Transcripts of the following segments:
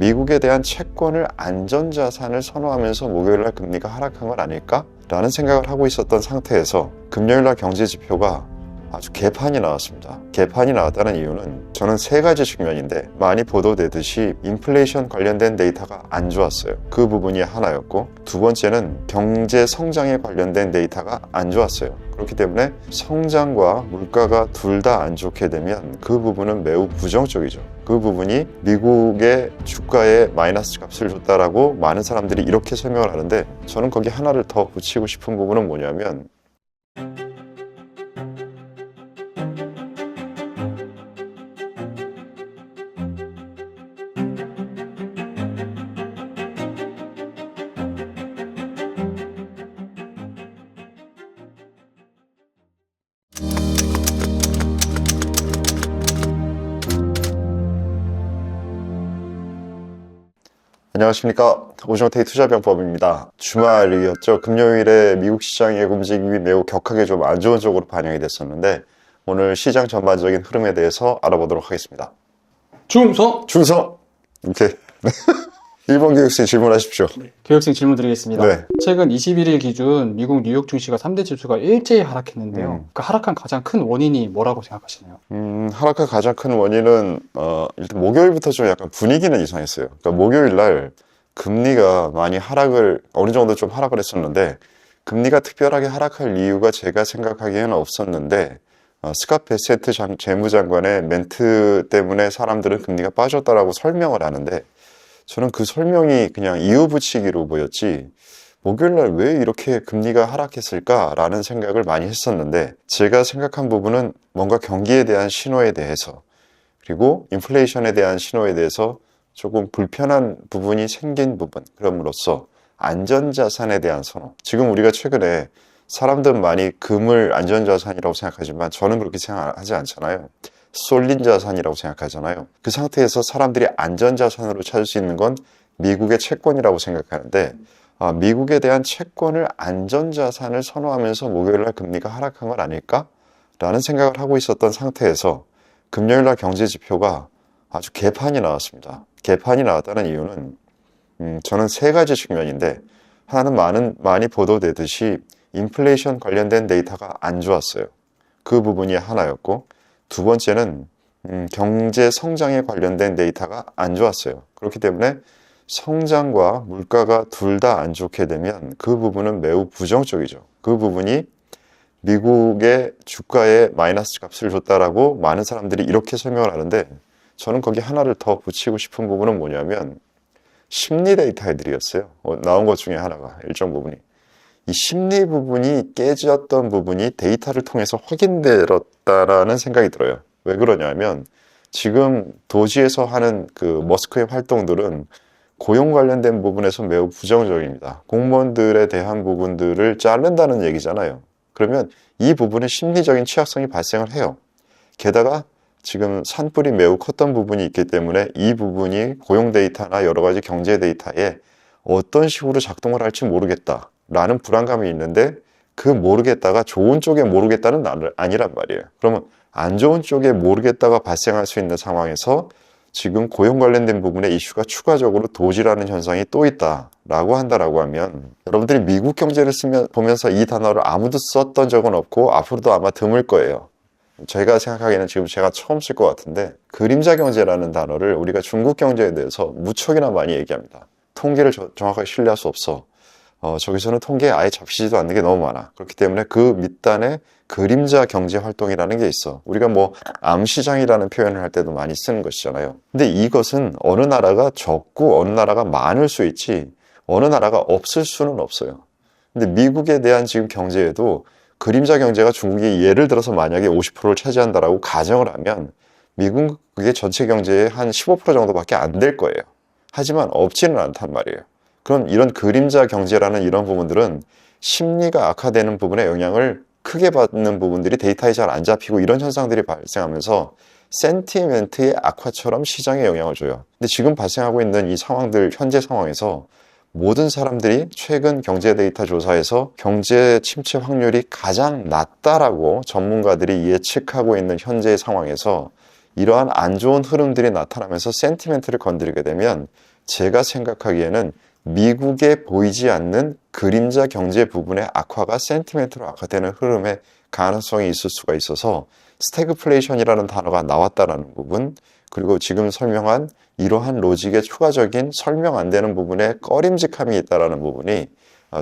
미국에 대한 채권을 안전자산을 선호하면서 목요일날 금리가 하락한 건 아닐까? 라는 생각을 하고 있었던 상태에서 금요일날 경제지표가 아주 개판이 나왔습니다. 개판이 나왔다는 이유는 저는 세 가지 측면인데, 많이 보도되듯이 인플레이션 관련된 데이터가 안 좋았어요. 그 부분이 하나였고, 두 번째는 경제 성장에 관련된 데이터가 안 좋았어요. 그렇기 때문에 성장과 물가가 둘 다 안 좋게 되면 그 부분은 매우 부정적이죠. 그 부분이 미국의 주가에 마이너스 값을 줬다라고 많은 사람들이 이렇게 설명을 하는데, 저는 거기 하나를 더 붙이고 싶은 부분은 뭐냐면, 안녕하십니까. 오정태의 투자병법입니다. 주말이었죠. 금요일에 미국 시장의 움직임이 매우 격하게 좀 안 좋은 쪽으로 반영이 됐었는데, 오늘 시장 전반적인 흐름에 대해서 알아보도록 하겠습니다. 충성! 이렇게 1번 교육생 질문하십시오. 교육생 질문 드리겠습니다. 네. 최근 21일 기준 미국 뉴욕 증시가 3대 지수가 일제히 하락했는데요. 그 하락한 가장 큰 원인이 뭐라고 생각하시나요? 하락한 가장 큰 원인은 일단 목요일부터 좀 약간 분위기는 이상했어요. 그러니까 목요일 날 금리가 많이 어느 정도 좀 하락을 했었는데, 금리가 특별하게 하락할 이유가 제가 생각하기에는 없었는데, 스캇 베세트 재무장관의 멘트 때문에 사람들은 금리가 빠졌다라고 설명을 하는데, 저는 그 설명이 그냥 이유 붙이기로 보였지, 목요일날 왜 이렇게 금리가 하락했을까라는 생각을 많이 했었는데, 제가 생각한 부분은 뭔가 경기에 대한 신호에 대해서, 그리고 인플레이션에 대한 신호에 대해서 조금 불편한 부분이 생긴 부분, 그럼으로써 안전자산에 대한 선호. 지금 우리가 최근에 사람들은 많이 금을 안전자산이라고 생각하지만 저는 그렇게 생각하지 않잖아요. 쏠린 자산이라고 생각하잖아요. 그 상태에서 사람들이 안전자산으로 찾을 수 있는 건 미국의 채권이라고 생각하는데, 미국에 대한 채권을 안전자산을 선호하면서 목요일날 금리가 하락한 건 아닐까? 라는 생각을 하고 있었던 상태에서 금요일날 경제지표가 아주 개판이 나왔습니다. 개판이 나왔다는 이유는 저는 세 가지 측면인데, 하나는 많이 보도되듯이 인플레이션 관련된 데이터가 안 좋았어요. 그 부분이 하나였고, 두 번째는 경제 성장에 관련된 데이터가 안 좋았어요. 그렇기 때문에 성장과 물가가 둘 다 안 좋게 되면 그 부분은 매우 부정적이죠. 그 부분이 미국의 주가에 마이너스 값을 줬다라고 많은 사람들이 이렇게 설명을 하는데, 저는 거기 하나를 더 붙이고 싶은 부분은 뭐냐면, 심리 데이터 애들이었어요. 나온 것 중에 하나가 일정 부분이. 이 심리 부분이 깨졌던 부분이 데이터를 통해서 확인되었다라는 생각이 들어요. 왜 그러냐면, 지금 도시에서 하는 그 머스크의 활동들은 고용 관련된 부분에서 매우 부정적입니다. 공무원들에 대한 부분들을 자른다는 얘기잖아요. 그러면 이 부분에 심리적인 취약성이 발생을 해요. 게다가 지금 산불이 매우 컸던 부분이 있기 때문에 이 부분이 고용 데이터나 여러 가지 경제 데이터에 어떤 식으로 작동을 할지 모르겠다 라는 불안감이 있는데, 그 모르겠다가 좋은 쪽에 모르겠다는 아니란 말이에요. 그러면 안 좋은 쪽에 모르겠다가 발생할 수 있는 상황에서 지금 고용 관련된 부분에 이슈가 추가적으로 도지라는 현상이 또 있다라고 한다라고 하면, 여러분들이 미국 경제를 보면서 이 단어를 아무도 썼던 적은 없고 앞으로도 아마 드물 거예요. 제가 생각하기에는 지금 제가 처음 쓸 것 같은데, 그림자 경제라는 단어를 우리가 중국 경제에 대해서 무척이나 많이 얘기합니다. 통계를 정확하게 신뢰할 수 없어. 저기서는 통계에 아예 잡히지도 않는 게 너무 많아. 그렇기 때문에 그 밑단에 그림자 경제 활동이라는 게 있어. 우리가 뭐 암시장이라는 표현을 할 때도 많이 쓰는 것이잖아요. 근데 이것은 어느 나라가 적고 어느 나라가 많을 수 있지, 어느 나라가 없을 수는 없어요. 근데 미국에 대한 지금 경제에도 그림자 경제가 중국이 예를 들어서 만약에 50%를 차지한다라고 가정을 하면, 미국은 그게 전체 경제의 한 15% 정도밖에 안 될 거예요. 하지만 없지는 않단 말이에요. 그럼 이런 그림자 경제라는 이런 부분들은 심리가 악화되는 부분에 영향을 크게 받는 부분들이 데이터에 잘 안 잡히고, 이런 현상들이 발생하면서 센티멘트의 악화처럼 시장에 영향을 줘요. 근데 지금 발생하고 있는 이 상황들, 현재 상황에서 모든 사람들이 최근 경제 데이터 조사에서 경제 침체 확률이 가장 낮다라고 전문가들이 예측하고 있는 현재의 상황에서 이러한 안 좋은 흐름들이 나타나면서 센티멘트를 건드리게 되면 제가 생각하기에는 미국에 보이지 않는 그림자 경제 부분의 악화가 센티멘트로 악화되는 흐름의 가능성이 있을 수가 있어서 스태그플레이션이라는 단어가 나왔다라는 부분, 그리고 지금 설명한 이러한 로직의 추가적인 설명 안 되는 부분에 꺼림직함이 있다라는 부분이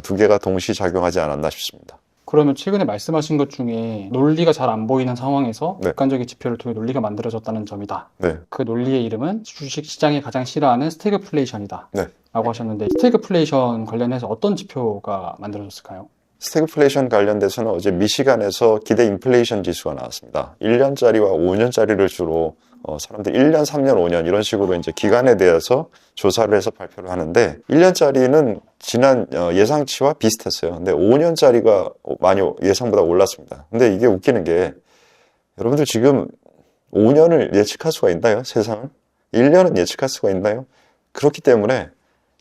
두 개가 동시 작용하지 않았나 싶습니다. 그러면 최근에 말씀하신 것 중에 논리가 잘 안 보이는 상황에서 네. 객관적인 지표를 통해 논리가 만들어졌다는 점이다. 네, 그 논리의 이름은 주식시장이 가장 싫어하는 스태그플레이션이다. 네. 라고 하셨는데 스태그플레이션 관련해서 어떤 지표가 만들어졌을까요? 스태그플레이션 관련돼서는 어제 미시간에서 기대 인플레이션 지수가 나왔습니다. 1년짜리와 5년짜리를 주로 사람들이 1년, 3년, 5년 이런 식으로 이제 기간에 대해서 조사를 해서 발표를 하는데 1년짜리는 지난 예상치와 비슷했어요. 근데 5년짜리가 많이 예상보다 올랐습니다. 근데 이게 웃기는 게 여러분들 지금 5년을 예측할 수가 있나요? 세상을? 1년은 예측할 수가 있나요? 그렇기 때문에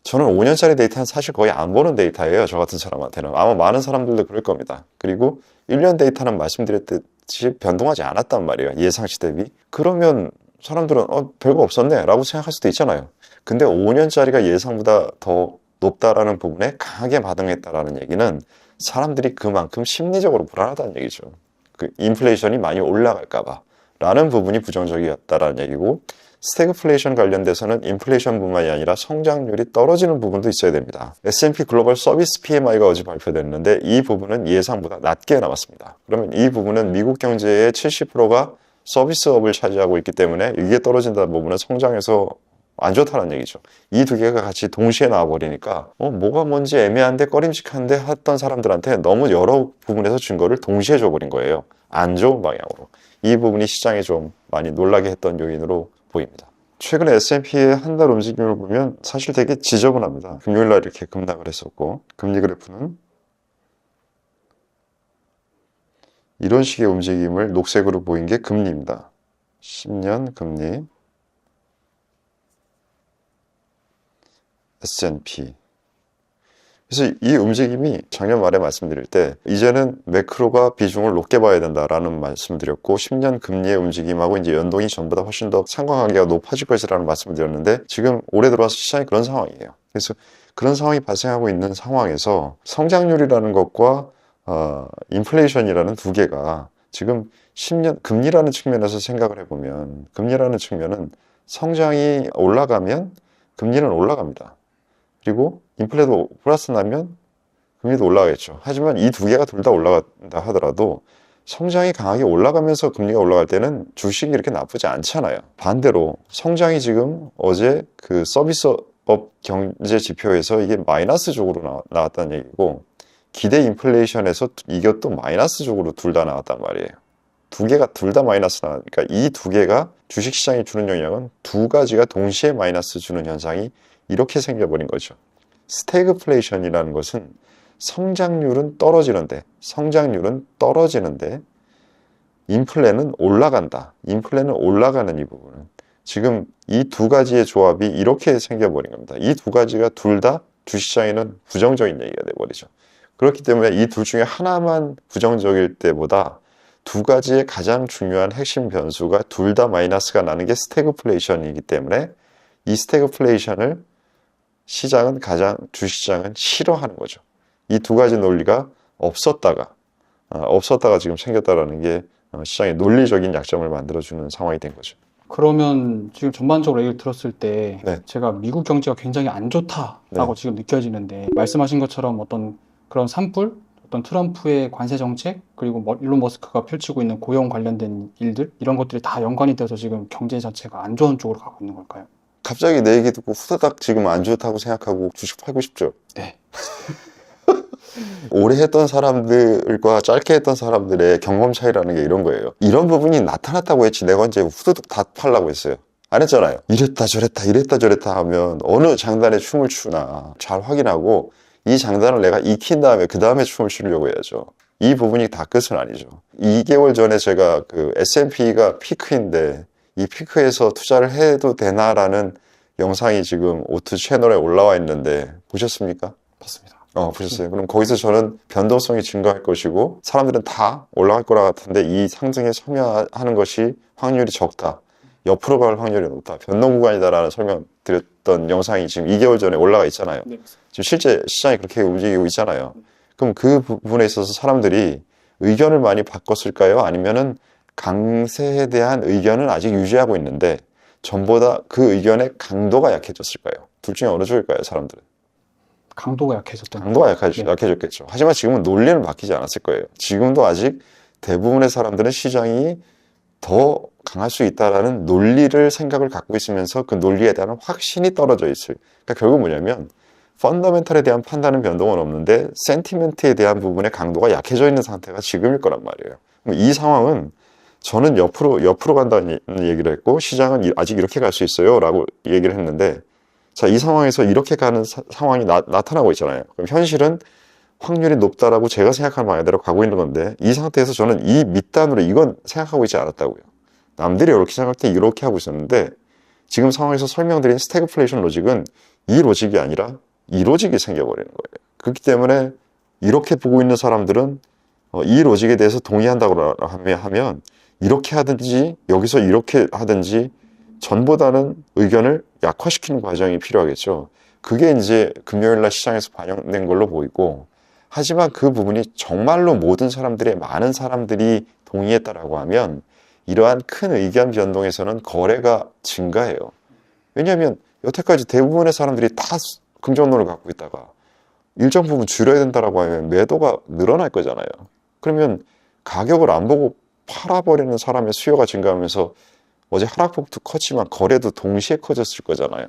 저는 5년짜리 데이터는 사실 거의 안 보는 데이터예요. 저 같은 사람한테는. 아마 많은 사람들도 그럴 겁니다. 그리고 1년 데이터는 말씀드렸듯이 변동하지 않았단 말이에요. 예상치 대비. 그러면 사람들은 별거 없었네 라고 생각할 수도 있잖아요. 근데 5년짜리가 예상보다 더 높다라는 부분에 강하게 반응했다라는 얘기는 사람들이 그만큼 심리적으로 불안하다는 얘기죠. 그 인플레이션이 많이 올라갈까 봐 라는 부분이 부정적이었다라는 얘기고, 스태그플레이션 관련돼서는 인플레이션뿐만이 아니라 성장률이 떨어지는 부분도 있어야 됩니다. S&P 글로벌 서비스 PMI가 어제 발표됐는데 이 부분은 예상보다 낮게 나왔습니다. 그러면 이 부분은 미국 경제의 70%가 서비스업을 차지하고 있기 때문에 이게 떨어진다는 부분은 성장에서 안 좋다는 얘기죠. 이 두 개가 같이 동시에 나와버리니까 뭐가 뭔지 애매한데 꺼림직한데 했던 사람들한테 너무 여러 부분에서 증거를 동시에 줘버린 거예요. 안 좋은 방향으로. 이 부분이 시장에 좀 많이 놀라게 했던 요인으로 보입니다. 최근에 S&P의 한 달 움직임을 보면 사실 되게 지저분합니다. 금요일날 이렇게 급락을 했었고, 금리 그래프는 이런 식의 움직임을 녹색으로 보인 게 금리입니다. 10년 금리 S&P. 그래서 이 움직임이 작년 말에 말씀드릴 때 이제는 매크로가 비중을 높게 봐야 된다라는 말씀드렸고 10년 금리의 움직임하고 이제 연동이 전보다 훨씬 더 상관관계가 높아질 것이라는 말씀을 드렸는데 지금 올해 들어와서 시장이 그런 상황이에요. 그래서 그런 상황이 발생하고 있는 상황에서 성장률이라는 것과 인플레이션이라는 두 개가 지금 10년 금리라는 측면에서 생각을 해보면 금리라는 측면은 성장이 올라가면 금리는 올라갑니다. 그리고 인플레도 플러스 나면 금리도 올라가겠죠. 하지만 이 두 개가 둘 다 올라간다 하더라도 성장이 강하게 올라가면서 금리가 올라갈 때는 주식이 이렇게 나쁘지 않잖아요. 반대로 성장이 지금 어제 그 서비스업 경제 지표에서 이게 마이너스 쪽으로 나왔다는 얘기고 기대 인플레이션에서 이것도 마이너스 쪽으로 둘 다 나왔단 말이에요. 두 개가 둘 다 마이너스 나니까 이 두 개가 주식시장에 주는 영향은 두 가지가 동시에 마이너스 주는 현상이 이렇게 생겨버린 거죠. 스태그플레이션이라는 것은 성장률은 떨어지는데 인플레는 올라간다. 인플레는 올라가는 이 부분은 지금 이 두 가지의 조합이 이렇게 생겨버린 겁니다. 이 두 가지가 둘 다 주식시장에는 부정적인 얘기가 돼버리죠. 그렇기 때문에 이 둘 중에 하나만 부정적일 때보다 두 가지의 가장 중요한 핵심 변수가 둘 다 마이너스가 나는 게 스태그플레이션이기 때문에 이 스태그플레이션을 주식시장은 싫어하는 거죠. 이 두 가지 논리가 없었다가 지금 생겼다라는 게 시장의 논리적인 약점을 만들어주는 상황이 된 거죠. 그러면 지금 전반적으로 얘기를 들었을 때 네. 제가 미국 경제가 굉장히 안 좋다라고 지금 느껴지는데 말씀하신 것처럼 어떤 그런 산불, 어떤 트럼프의 관세 정책, 그리고 일론 머스크가 펼치고 있는 고용 관련된 일들 이런 것들이 다 연관이 돼서 지금 경제 자체가 안 좋은 쪽으로 가고 있는 걸까요? 갑자기 내 얘기 듣고 후다닥 지금 안 좋다고 생각하고 주식 팔고 싶죠? 네. 오래 했던 사람들과 짧게 했던 사람들의 경험 차이라는 게 이런 거예요. 이런 부분이 나타났다고 했지 내가 이제 후두둑 다 팔라고 했어요. 안 했잖아요. 이랬다 저랬다 하면 어느 장단에 춤을 추나 잘 확인하고 이 장단을 내가 익힌 다음에 그 다음에 춤을 추려고 해야죠. 이 부분이 다 끝은 아니죠. 2개월 전에 제가 그 S&P가 피크인데 이 피크에서 투자를 해도 되나라는 영상이 지금 오투 채널에 올라와 있는데 보셨습니까? 맞습니다. 보셨어요. 그럼 거기서 저는 변동성이 증가할 것이고 사람들은 다 올라갈 거라 같은데 이 상승에 참여하는 것이 확률이 적다. 옆으로 갈 확률이 높다. 변동 구간이다라는 설명 드렸던 영상이 지금 2개월 전에 올라가 있잖아요. 네. 지금 실제 시장이 그렇게 움직이고 있잖아요. 그럼 그 부분에 있어서 사람들이 의견을 많이 바꿨을까요? 아니면은 강세에 대한 의견은 아직 유지하고 있는데 전보다 그 의견의 강도가 약해졌을까요? 둘 중에 어느 쪽일까요, 사람들은? 강도가 약해졌던 강도가 네. 약해졌겠죠. 하지만 지금은 논리는 바뀌지 않았을 거예요. 지금도 아직 대부분의 사람들은 시장이 더 강할 수 있다라는 논리를 생각을 갖고 있으면서 그 논리에 대한 확신이 떨어져 있어요. 그러니까 결국 뭐냐면 펀더멘털에 대한 판단은 변동은 없는데 센티멘트에 대한 부분의 강도가 약해져 있는 상태가 지금일 거란 말이에요. 이 상황은 저는 옆으로 간다는 얘기를 했고 시장은 아직 이렇게 갈 수 있어요 라고 얘기를 했는데 자, 이 상황에서 이렇게 가는 상황이 나타나고 있잖아요. 그럼 현실은 확률이 높다라고 제가 생각하는 방향대로 가고 있는 건데 이 상태에서 저는 이 밑단으로 이건 생각하고 있지 않았다고요. 남들이 이렇게 생각할 때 이렇게 하고 있었는데 지금 상황에서 설명드린 스태그플레이션 로직은 이 로직이 아니라 이 로직이 생겨버리는 거예요. 그렇기 때문에 이렇게 보고 있는 사람들은 이 로직에 대해서 동의한다고 하면 이렇게 하든지 여기서 이렇게 하든지 전보다는 의견을 약화시키는 과정이 필요하겠죠. 그게 이제 금요일날 시장에서 반영된 걸로 보이고 하지만 그 부분이 정말로 모든 사람들의 많은 사람들이 동의했다라고 하면 이러한 큰 의견 변동에서는 거래가 증가해요. 왜냐하면 여태까지 대부분의 사람들이 다 긍정론을 갖고 있다가 일정 부분 줄여야 된다라고 하면 매도가 늘어날 거잖아요. 그러면 가격을 안 보고 팔아버리는 사람의 수요가 증가하면서 어제 하락폭도 컸지만 거래도 동시에 커졌을 거잖아요.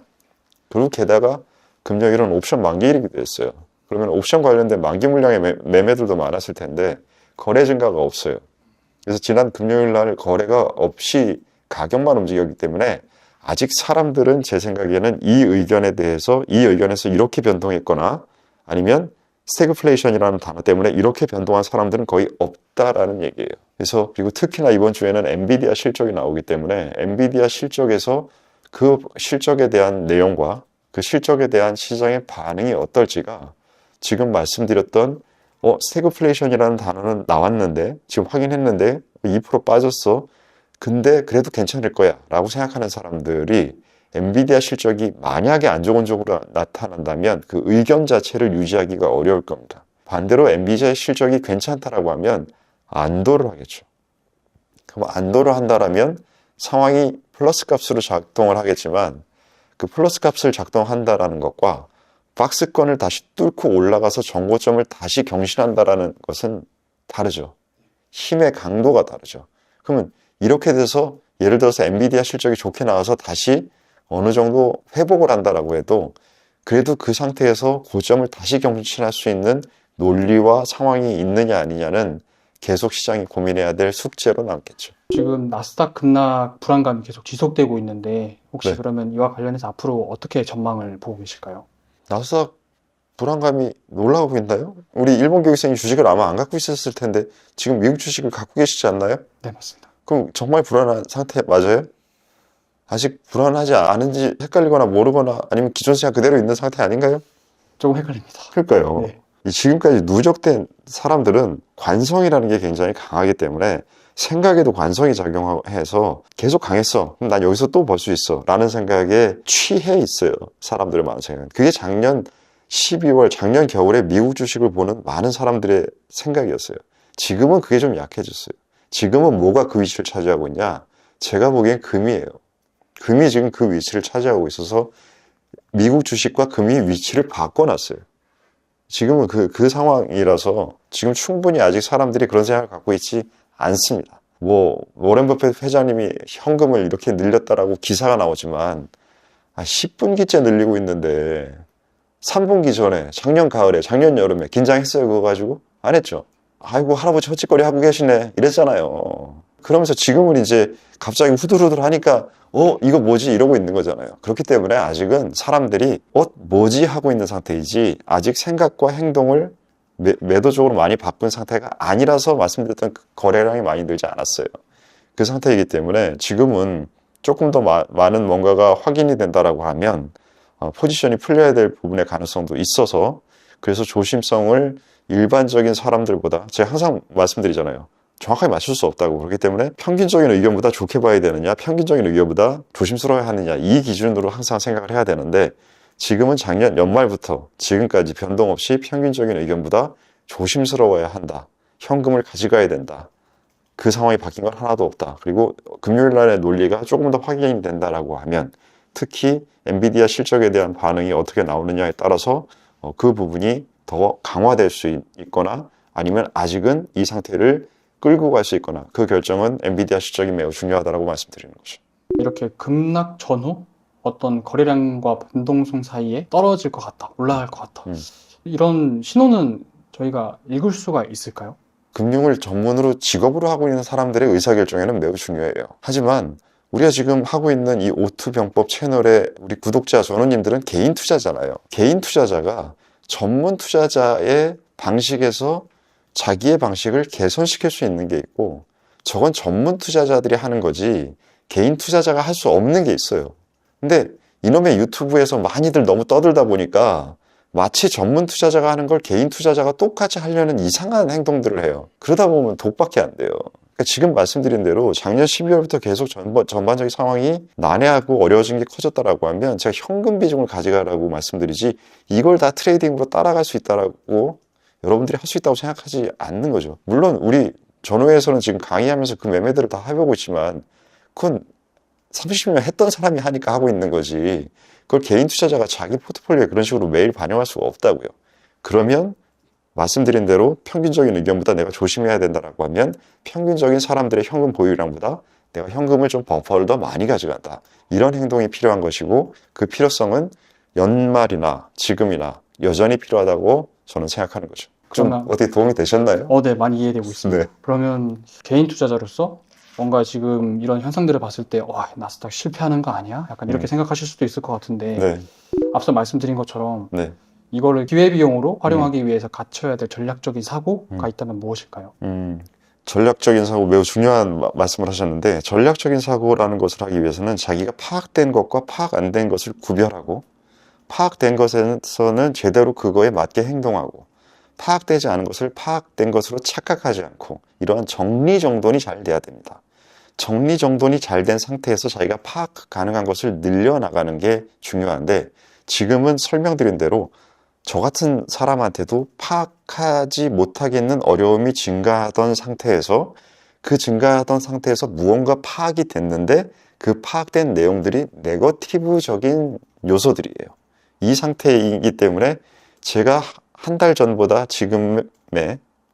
그리고 게다가 금요일은 옵션 만기일이기도 했어요. 그러면 옵션 관련된 만기 물량의 매매들도 많았을 텐데 거래 증가가 없어요. 그래서 지난 금요일 날 거래가 없이 가격만 움직였기 때문에 아직 사람들은 제 생각에는 이 의견에서 이렇게 변동했거나 아니면 스태그플레이션이라는 단어 때문에 이렇게 변동한 사람들은 거의 없다라는 얘기예요. 그래서 그리고 특히나 이번 주에는 엔비디아 실적이 나오기 때문에 엔비디아 실적에서 그 실적에 대한 내용과 그 실적에 대한 시장의 반응이 어떨지가 지금 말씀드렸던 스태그플레이션이라는 단어는 나왔는데 지금 확인했는데 2% 빠졌어. 근데 그래도 괜찮을 거야 라고 생각하는 사람들이 엔비디아 실적이 만약에 안 좋은 쪽으로 나타난다면 그 의견 자체를 유지하기가 어려울 겁니다. 반대로 엔비디아 실적이 괜찮다라고 하면 안도를 하겠죠. 그럼 안도를 한다라면 상황이 플러스 값으로 작동을 하겠지만 그 플러스 값을 작동한다라는 것과 박스권을 다시 뚫고 올라가서 정고점을 다시 경신한다라는 것은 다르죠. 힘의 강도가 다르죠. 그러면 이렇게 돼서 예를 들어서 엔비디아 실적이 좋게 나와서 다시 어느 정도 회복을 한다라고 해도 그래도 그 상태에서 고점을 다시 경신할 수 있는 논리와 상황이 있느냐 아니냐는 계속 시장이 고민해야 될 숙제로 남겠죠. 지금 나스닥 급락 불안감이 계속 지속되고 있는데 혹시 네. 그러면 이와 관련해서 앞으로 어떻게 전망을 보고 계실까요? 나스닥 불안감이 올라가고 있나요? 우리 일본 교육생이 주식을 아마 안 갖고 있었을 텐데 지금 미국 주식을 갖고 계시지 않나요? 네, 맞습니다. 그럼 정말 불안한 상태 맞아요? 아직 불안하지 않은지 헷갈리거나 모르거나 아니면 기존 시장 그대로 있는 상태 아닌가요? 조금 헷갈립니다. 그러니까요. 네. 이 지금까지 누적된 사람들은 관성이라는 게 굉장히 강하기 때문에 생각에도 관성이 작용해서 계속 강했어. 그럼 난 여기서 또 벌 수 있어. 라는 생각에 취해 있어요. 사람들의 많은 생각은. 그게 작년 12월, 작년 겨울에 미국 주식을 보는 많은 사람들의 생각이었어요. 지금은 그게 좀 약해졌어요. 지금은 뭐가 그 위치를 차지하고 있냐? 제가 보기엔 금이에요. 금이 지금 그 위치를 차지하고 있어서 미국 주식과 금이 위치를 바꿔놨어요. 지금은 그 상황이라서 지금 충분히 아직 사람들이 그런 생각을 갖고 있지 않습니다. 워렌 버핏 회장님이 현금을 이렇게 늘렸다라고 기사가 나오지만 10분기째 늘리고 있는데 3분기 전에 작년 가을에 작년 여름에 긴장했어요. 그거 가지고? 안 했죠. 아이고 할아버지 헛짓거리 하고 계시네 이랬잖아요. 그러면서 지금은 이제 갑자기 후들후들 하니까 이거 뭐지 이러고 있는 거잖아요. 그렇기 때문에 아직은 사람들이 뭐지 하고 있는 상태이지 아직 생각과 행동을 매도적으로 많이 바꾼 상태가 아니라서 말씀드렸던 그 거래량이 많이 늘지 않았어요. 그 상태이기 때문에 지금은 조금 더 많은 뭔가가 확인이 된다라고 하면 포지션이 풀려야 될 부분의 가능성도 있어서 그래서 조심성을 일반적인 사람들보다 제가 항상 말씀드리잖아요. 정확하게 맞출 수 없다고. 그렇기 때문에 평균적인 의견보다 좋게 봐야 되느냐, 평균적인 의견보다 조심스러워야 하느냐, 이 기준으로 항상 생각을 해야 되는데, 지금은 작년 연말부터 지금까지 변동 없이 평균적인 의견보다 조심스러워야 한다. 현금을 가져가야 된다. 그 상황이 바뀐 건 하나도 없다. 그리고 금요일 날의 논리가 조금 더 확인이 된다라고 하면, 특히 엔비디아 실적에 대한 반응이 어떻게 나오느냐에 따라서 그 부분이 더 강화될 수 있거나 아니면 아직은 이 상태를 끌고 갈 수 있거나, 그 결정은 엔비디아 실적이 매우 중요하다고 말씀드리는 거죠. 이렇게 급락 전후 어떤 거래량과 변동성 사이에 떨어질 것 같다, 올라갈 것 같다. 이런 신호는 저희가 읽을 수가 있을까요? 금융을 전문으로 직업으로 하고 있는 사람들의 의사결정에는 매우 중요해요. 하지만 우리가 지금 하고 있는 이 오투병법 채널의 우리 구독자 전우님들은 개인 투자잖아요. 개인 투자자가 전문 투자자의 방식에서 자기의 방식을 개선시킬 수 있는 게 있고, 저건 전문 투자자들이 하는 거지 개인 투자자가 할 수 없는 게 있어요. 근데 이놈의 유튜브에서 많이들 너무 떠들다 보니까 마치 전문 투자자가 하는 걸 개인 투자자가 똑같이 하려는 이상한 행동들을 해요. 그러다 보면 독밖에 안 돼요. 그러니까 지금 말씀드린 대로 작년 12월부터 계속 전반적인 상황이 난해하고 어려워진 게 커졌다라고 하면, 제가 현금 비중을 가져가라고 말씀드리지 이걸 다 트레이딩으로 따라갈 수 있다라고 여러분들이 할 수 있다고 생각하지 않는 거죠. 물론 우리 전후에서는 지금 강의하면서 그 매매들을 다 해보고 있지만, 그건 30년 했던 사람이 하니까 하고 있는 거지, 그걸 개인 투자자가 자기 포트폴리오에 그런 식으로 매일 반영할 수가 없다고요. 그러면 말씀드린 대로 평균적인 의견보다 내가 조심해야 된다라고 하면, 평균적인 사람들의 현금 보유량보다 내가 현금을 좀 버퍼를 더 많이 가져간다. 이런 행동이 필요한 것이고, 그 필요성은 연말이나 지금이나 여전히 필요하다고 저는 생각하는 거죠. 좀 그러면- 어떻게 도움이 되셨나요? 네, 많이 이해되고 있습니다. 네. 그러면 개인 투자자로서 뭔가 지금 이런 현상들을 봤을 때, 와, 나스닥 실패하는 거 아니야? 약간 이렇게 생각하실 수도 있을 것 같은데, 네. 앞서 말씀드린 것처럼 네. 이거를 기회비용으로 활용하기 위해서 갖춰야 될 전략적인 사고가 있다면 무엇일까요? 전략적인 사고, 매우 중요한 말씀을 하셨는데, 전략적인 사고라는 것을 하기 위해서는 자기가 파악된 것과 파악 안 된 것을 구별하고, 파악된 것에서는 제대로 그거에 맞게 행동하고, 파악되지 않은 것을 파악된 것으로 착각하지 않고, 이러한 정리정돈이 잘 돼야 됩니다. 정리정돈이 잘 된 상태에서 자기가 파악 가능한 것을 늘려나가는 게 중요한데, 지금은 설명드린 대로 저 같은 사람한테도 파악하지 못하겠는 어려움이 증가하던 상태에서, 그 증가하던 상태에서 무언가 파악이 됐는데, 그 파악된 내용들이 네거티브적인 요소들이에요. 이 상태이기 때문에 제가 한 달 전보다 지금에,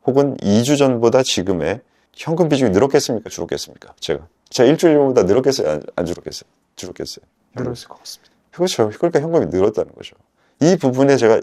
혹은 2주 전보다 지금에 현금 비중이 늘었겠습니까? 줄었겠습니까? 제가 일주일 전보다 늘었겠어요? 안 줄었겠어요? 줄었겠어요? 늘었을 것 같습니다. 그렇죠. 그러니까 현금이 늘었다는 거죠. 이 부분에 제가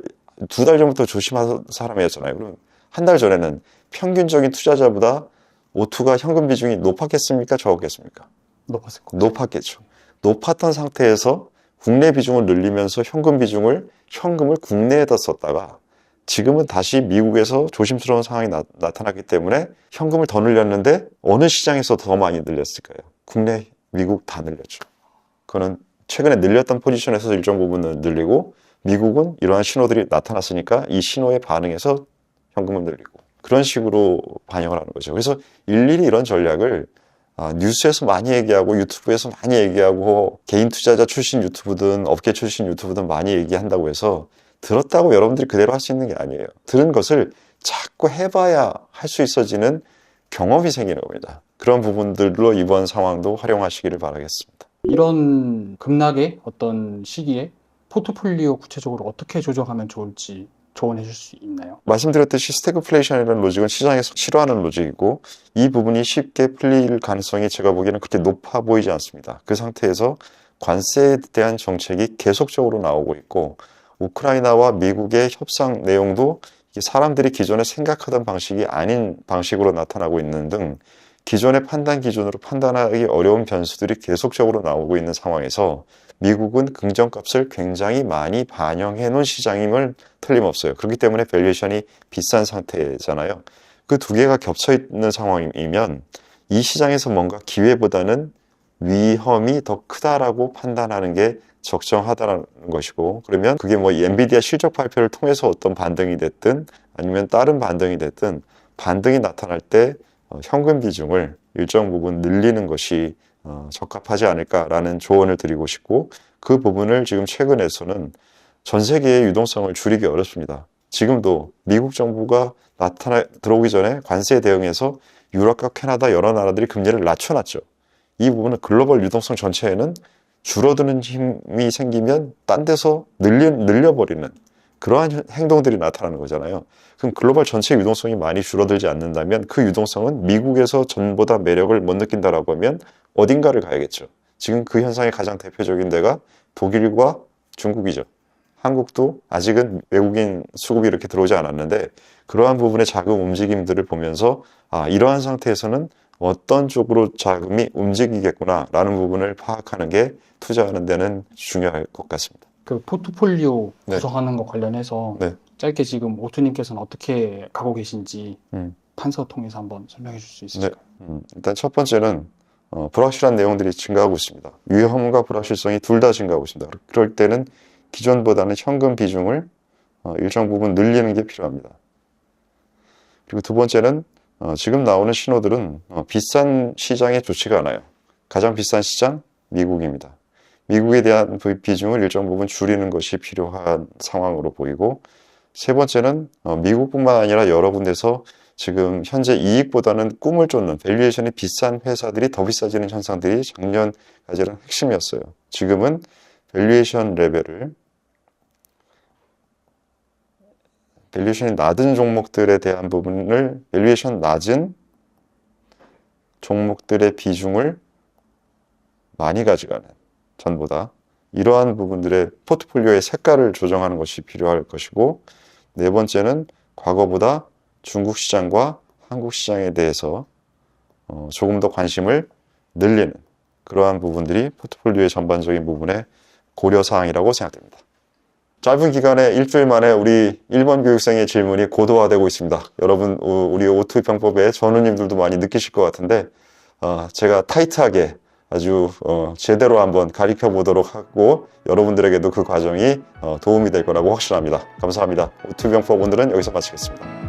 2달 전부터 조심하던 사람이었잖아요. 그럼 한 달 전에는 평균적인 투자자보다 오투가 현금 비중이 높았겠습니까? 적었겠습니까? 높았을 것 같아요. 높았겠죠. 높았던 상태에서 국내 비중을 늘리면서 현금을 국내에다 썼다가, 지금은 다시 미국에서 조심스러운 상황이 나타났기 때문에 현금을 더 늘렸는데, 어느 시장에서 더 많이 늘렸을까요? 국내, 미국 다 늘렸죠. 그거는 최근에 늘렸던 포지션에서 일정 부분은 늘리고, 미국은 이러한 신호들이 나타났으니까 이 신호에 반응해서 현금을 늘리고, 그런 식으로 반영을 하는 거죠. 그래서 일일이 이런 전략을 뉴스에서 많이 얘기하고 유튜브에서 많이 얘기하고 개인 투자자 출신 유튜브든 업계 출신 유튜브든 많이 얘기한다고 해서 들었다고 여러분들이 그대로 할 수 있는 게 아니에요. 들은 것을 자꾸 해봐야 할 수 있어지는 경험이 생기는 겁니다. 그런 부분들로 이번 상황도 활용하시기를 바라겠습니다. 이런 급락의 어떤 시기에 포트폴리오 구체적으로 어떻게 조정하면 좋을지 조언해 줄 수 있나요? 말씀드렸듯이 스태그플레이션이라는 로직은 시장에서 싫어하는 로직이고, 이 부분이 쉽게 풀릴 가능성이 제가 보기에는 그렇게 높아 보이지 않습니다. 그 상태에서 관세에 대한 정책이 계속적으로 나오고 있고, 우크라이나와 미국의 협상 내용도 사람들이 기존에 생각하던 방식이 아닌 방식으로 나타나고 있는 등, 기존의 판단 기준으로 판단하기 어려운 변수들이 계속적으로 나오고 있는 상황에서 미국은 긍정값을 굉장히 많이 반영해 놓은 시장임을 틀림없어요. 그렇기 때문에 밸류에이션이 비싼 상태잖아요. 그 두 개가 겹쳐 있는 상황이면 이 시장에서 뭔가 기회보다는 위험이 더 크다라고 판단하는 게 적정하다는 것이고, 그러면 그게 뭐 엔비디아 실적 발표를 통해서 어떤 반등이 됐든 아니면 다른 반등이 됐든, 반등이 나타날 때 현금 비중을 일정 부분 늘리는 것이 적합하지 않을까라는 조언을 드리고 싶고, 그 부분을 지금 최근에서는 전 세계의 유동성을 줄이기 어렵습니다. 지금도 미국 정부가 들어오기 전에 관세에 대응해서 유럽과 캐나다 여러 나라들이 금리를 낮춰놨죠. 이 부분은 글로벌 유동성 전체에는 줄어드는 힘이 생기면 딴 데서 늘려버리는 그러한 행동들이 나타나는 거잖아요. 그럼 글로벌 전체 유동성이 많이 줄어들지 않는다면 그 유동성은 미국에서 전보다 매력을 못 느낀다라고 하면 어딘가를 가야겠죠. 지금 그 현상의 가장 대표적인 데가 독일과 중국이죠. 한국도 아직은 외국인 수급이 이렇게 들어오지 않았는데, 그러한 부분의 자금 움직임들을 보면서 이러한 상태에서는 어떤 쪽으로 자금이 움직이겠구나라는 부분을 파악하는 게 투자하는 데는 중요할 것 같습니다. 그 포트폴리오 네. 구성하는 것 관련해서 네. 짧게 지금 오투님께서는 어떻게 가고 계신지 판서 통해서 한번 설명해 줄 수 있으실까요? 일단 첫 번째는 불확실한 내용들이 증가하고 있습니다. 위험과 불확실성이 둘 다 증가하고 있습니다. 그럴 때는 기존보다는 현금 비중을 일정 부분 늘리는 게 필요합니다. 그리고 두 번째는 지금 나오는 신호들은 비싼 시장에 좋지가 않아요. 가장 비싼 시장, 미국입니다. 미국에 대한 비중을 일정 부분 줄이는 것이 필요한 상황으로 보이고, 세 번째는 미국뿐만 아니라 여러 군데서 지금 현재 이익보다는 꿈을 쫓는 밸류에이션이 비싼 회사들이 더 비싸지는 현상들이 작년까지는 핵심이었어요. 지금은 밸류에이션 레벨을 밸류에이션이 낮은 종목들에 대한 부분을 밸류에이션 낮은 종목들의 비중을 많이 가져가는, 전보다 이러한 부분들의 포트폴리오의 색깔을 조정하는 것이 필요할 것이고, 네 번째는 과거보다 중국 시장과 한국 시장에 대해서 조금 더 관심을 늘리는 그러한 부분들이 포트폴리오의 전반적인 부분의 고려사항이라고 생각됩니다. 짧은 기간에 일주일 만에 우리 1번 교육생의 질문이 고도화되고 있습니다. 여러분, 우리 오투 병법의 전우님들도 많이 느끼실 것 같은데, 제가 타이트하게 아주 제대로 한번 가르쳐 보도록 하고, 여러분들에게도 그 과정이 도움이 될 거라고 확신합니다. 감사합니다. 오투 병법 오늘은 여기서 마치겠습니다.